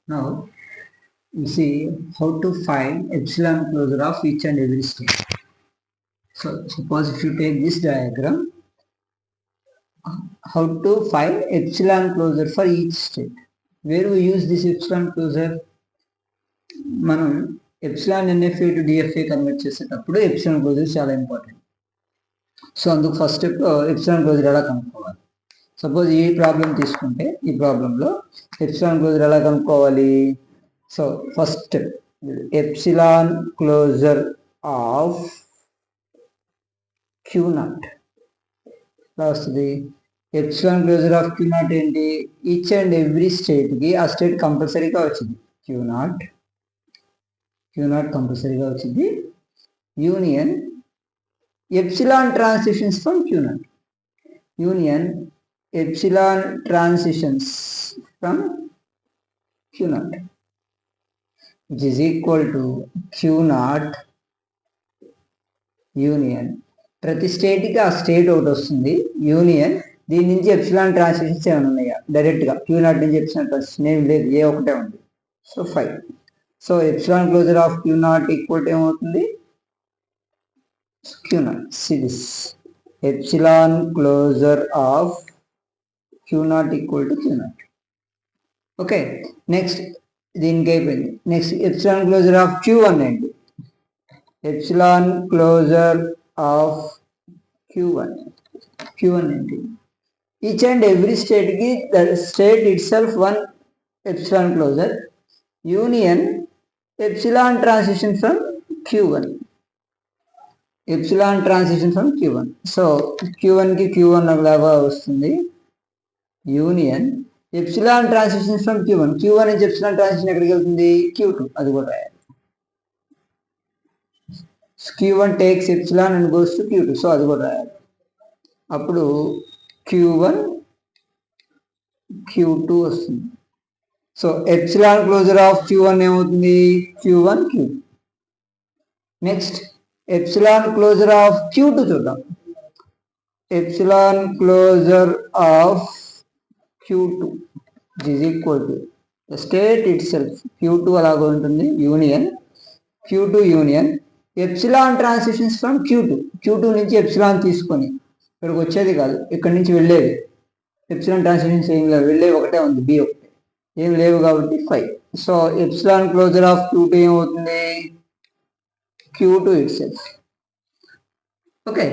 Now you see how to find epsilon closure of each and every state. So suppose if you take this diagram, how to find epsilon closure for each state. Where we use this epsilon closure? మనం epsilon NFA to DFA convert చేసేటప్పుడు epsilon closure చాలా important. So అందుకు first step epsilon closure ఎలా కనుక్కోవాలి. Suppose ఈ problem తీసుకుంటే ఈ ప్రాబ్లంలో ఎప్సిలాన్ క్లోజర్ ఎలా కనుక్కోవాలి. So first step epsilon closure of Q nought ఎలా వస్తుంది. Epsilon closure of Q nought ఏంటి, ఈచ్ అండ్ ఎవ్రీ స్టేట్కి ఆ స్టేట్ కంపల్సరీగా వచ్చింది. క్యూ నాట్ కంపల్సరీగా వచ్చింది. Union epsilon transitions from Q nought, union epsilon transitions from Q nought which is equal to Q nought union. ప్రతి స్టేట్కి ఆ స్టేట్ ఒకటి వస్తుంది. యూనియన్ దీని నుంచి ఎప్సిలాన్ ట్రాన్సిషన్స్ ఏమైనా ఉన్నాయా, డైరెక్ట్గా క్యూ నాట్ నుంచి ఎప్సిలాన్ ట్రాన్సిషన్ ఏమి లేదు, ఏ ఒకటే ఉంది. So 5. So epsilon closure of Q not equal to ఏమవుతుంది, Q not. See this epsilon closure of Q not equal to Q not. Okay, next దీనికి అయిపోయింది. Next epsilon closure of Q1 ఏంటి, epsilon closure of Q1 ఏంటి, each and every స్టేట్కి the state itself one epsilon closure, union epsilon transition from Q1, epsilon transition from Q1. So Q1కి Q1 లాగా వస్తుంది. Union epsilon transition from Q1 నుంచి epsilon transition ఎక్కడికి వెళ్తుంది, Q2. అది కూడా రాయాలి. Q1 takes epsilon and goes to Q2. So అది కూడా రాయాలి. అప్పుడు Q1 Q2 వస్తుంది. So epsilon closure of Q1 ఏమవుతుంది, Q1 Q2. Next epsilon closure of Q2 చూద్దాం. Epsilon closure of Q2 is equal to the state itself, Q2 అలాగే ఉంటుంది, union Q2 union epsilon transitions from Q2 నుంచి epsilon తీసుకొని ఇక్కడికి వచ్చేది కాదు, ఇక్కడి నుంచి వెళ్ళేది. ఎప్సిలాన్ ట్రాన్సిషన్స్ ఏం లేవు, వెళ్ళేవి ఒకటే ఉంది, బి ఒకటే, ఏం లేవు కాబట్టి 5. So epsilon closure of Q2 ఏమవుతుంది, Q2 ఇట్ సెల్ఫ్. ఓకే.